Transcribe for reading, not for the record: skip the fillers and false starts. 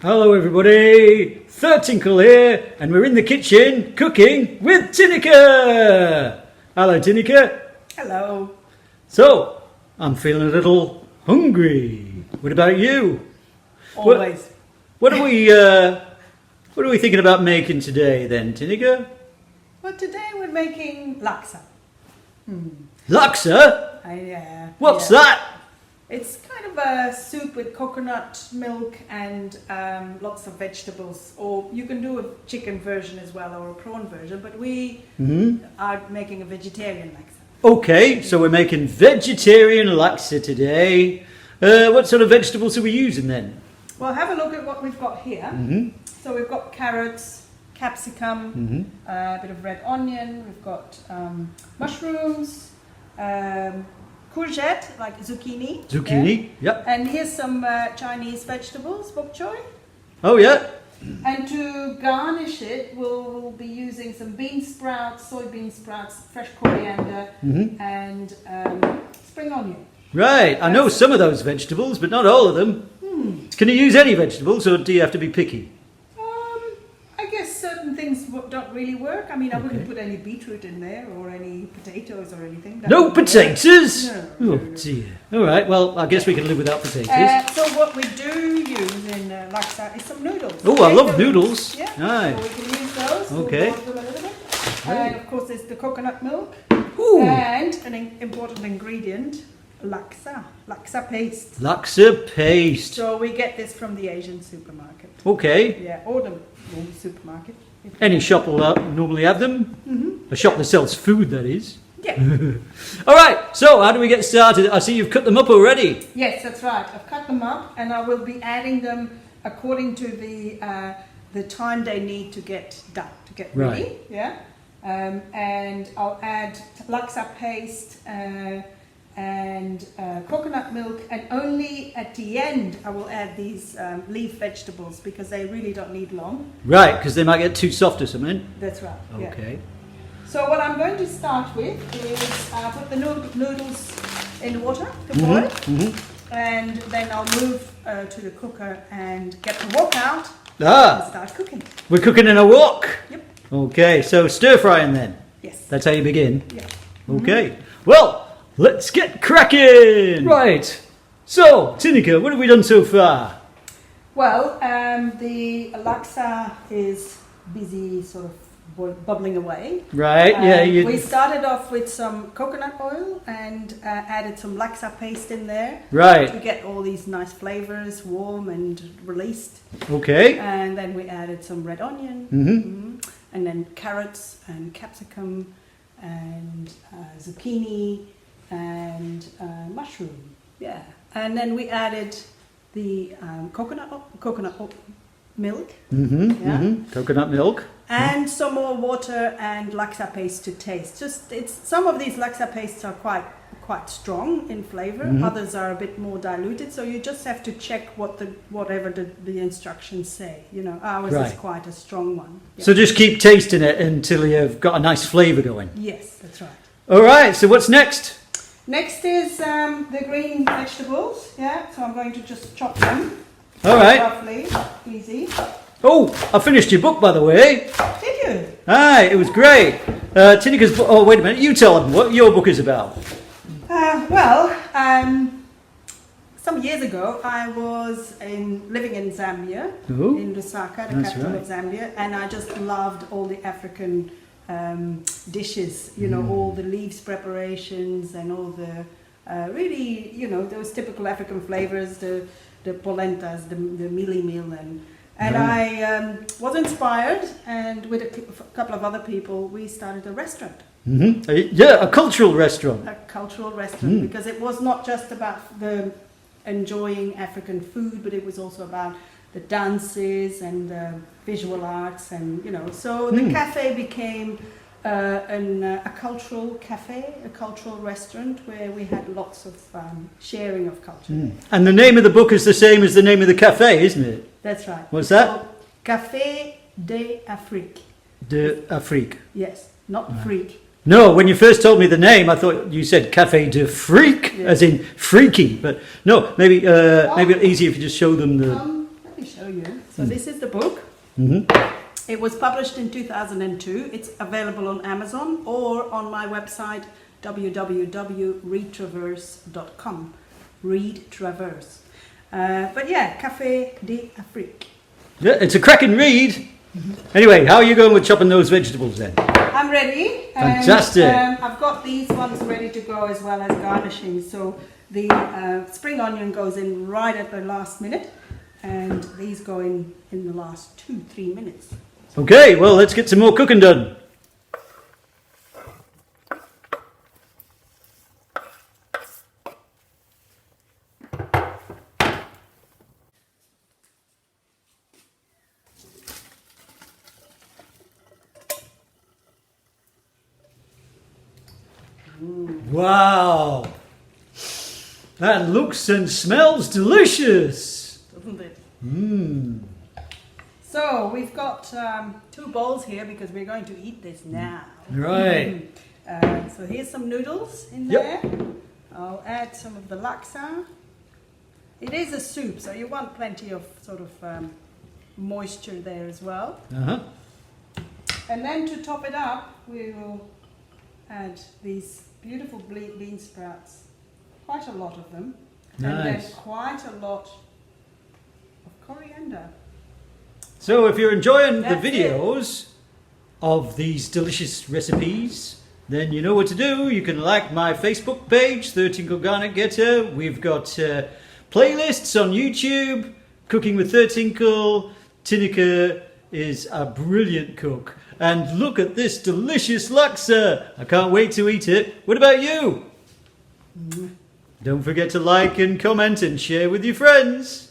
Hello everybody, Thurtinkle here, and we're in the kitchen cooking with Tineke. Hello Tineke. Hello. So, I'm feeling a little hungry. What about you? Always. What are we thinking about making today then, Tineke? Well, today we're making laksa. Laksa? Yeah. What's that? It's kind of a soup with coconut milk and lots of vegetables. Or you can do a chicken version as well or a prawn version, but we are making a vegetarian laksa. Okay, so we're making vegetarian laksa today. What sort of vegetables are we using then? Well, have a look at what we've got here. So we've got carrots, capsicum, a bit of red onion, we've got mushrooms, courgette, like zucchini. Zucchini, yep. And here's some Chinese vegetables, bok choy. Oh yeah. And to garnish it, we'll be using some bean sprouts, soybean sprouts, fresh coriander, and spring onion. Right, I know some of those vegetables, but not all of them. Can you use any vegetables, or do you have to be picky? I guess certain things don't really work. I mean, I wouldn't put any beetroot in there, or any potatoes or anything. That No potatoes? No. Oh dear. Alright, well, I guess we can live without potatoes. So what we do use in laksa is some noodles. Oh, I love noodles. Yeah, Aye. so we can use those. Okay. We'll boil them a little bit. And of course there's the coconut milk. Ooh. And an important ingredient, laksa paste. Laksa paste. So we get this from the Asian supermarket. Okay. Yeah, or the normal supermarket. Any shop will normally have them. A shop that sells food, that is. Yeah. Alright, so how do we get started? I see you've cut them up already. Yes, that's right. I've cut them up and I will be adding them according to the time they need to get done, to get ready. Right. Yeah. And I'll add laksa paste and coconut milk, and only at the end I will add these leaf vegetables because they really don't need long. Right, because they might get too soft or something. That's right. Okay. Yeah. So what I'm going to start with is put the noodles in water to boil, and then I'll move to the cooker and get the wok out and start cooking. We're cooking in a wok? Yep. Okay, so stir frying then? Yes. That's how you begin? Yeah. Okay, well, let's get cracking! Right, so, Tineke, what have we done so far? Well, the laksa is busy sort of bubbling away. Right, yeah. We started off with some coconut oil and added some laksa paste in there. Right. To get all these nice flavors warm and released. Okay. And then we added some red onion. And then carrots and capsicum and zucchini and mushroom. Yeah. And then we added the coconut milk. Coconut milk. And some more water and laksa paste to taste. Some of these laksa pastes are quite strong in flavor. Others are a bit more diluted. So you just have to check whatever the instructions say. You know, ours is quite a strong one. Yeah. So just keep tasting it until you've got a nice flavour going. Yes, that's right. All right. So what's next? Next is the green vegetables. Yeah. So I'm going to just chop them. All right. Roughly, easy. Oh, I finished your book, by the way. Did you? Aye, it was great. Tineke's book. Oh, wait a minute. You tell them what your book is about. Some years ago, I was living in Zambia, in Lusaka, the capital of Zambia, and I just loved all the African dishes. You know, all the leaves preparations and all the really, you know, those typical African flavors, the polentas, the mealie meal, and I was inspired, and with a couple of other people, we started a restaurant. Yeah, a cultural restaurant. A cultural restaurant, because it was not just about the enjoying African food, but it was also about the dances and the visual arts, and you know. So the cafe became a cultural cafe, a cultural restaurant where we had lots of sharing of culture. And the name of the book is the same as the name of the cafe, isn't it? That's right. What's that? Café d'Afrique. D'Afrique. Yes, not freak. No, when you first told me the name, I thought you said Café de Freak, as in freaky. But no, maybe easier if you just show them the. Let me show you. So this is the book. It was published in 2002. It's available on Amazon or on my website www.readtraverse.com. Read Traverse. But yeah, Café d'Afrique. Yeah, it's a cracking read. Anyway, how are you going with chopping those vegetables then? I'm ready. Fantastic. I've got these ones ready to go as well as garnishing. So the spring onion goes in right at the last minute, and these go in the last 2-3 minutes. Okay, well, let's get some more cooking done. Wow! That looks and smells delicious! Doesn't it? Mmm. So we've got 2 bowls here because we're going to eat this now. Right. So here's some noodles in Yep. there. I'll add some of the laksa. It is a soup, so you want plenty of sort of moisture there as well. Uh-huh. And then to top it up, we will add these beautiful bean sprouts. Quite a lot of them. Nice. And then quite a lot of coriander. So if you're enjoying That's the videos of these delicious recipes, then you know what to do. You can like my Facebook page, Thurtinkle Garnet Getter. We've got playlists on YouTube, Cooking with Thurtinkle. Tineke is a brilliant cook. And look at this delicious laksa. I can't wait to eat it. What about you? Don't forget to like and comment and share with your friends.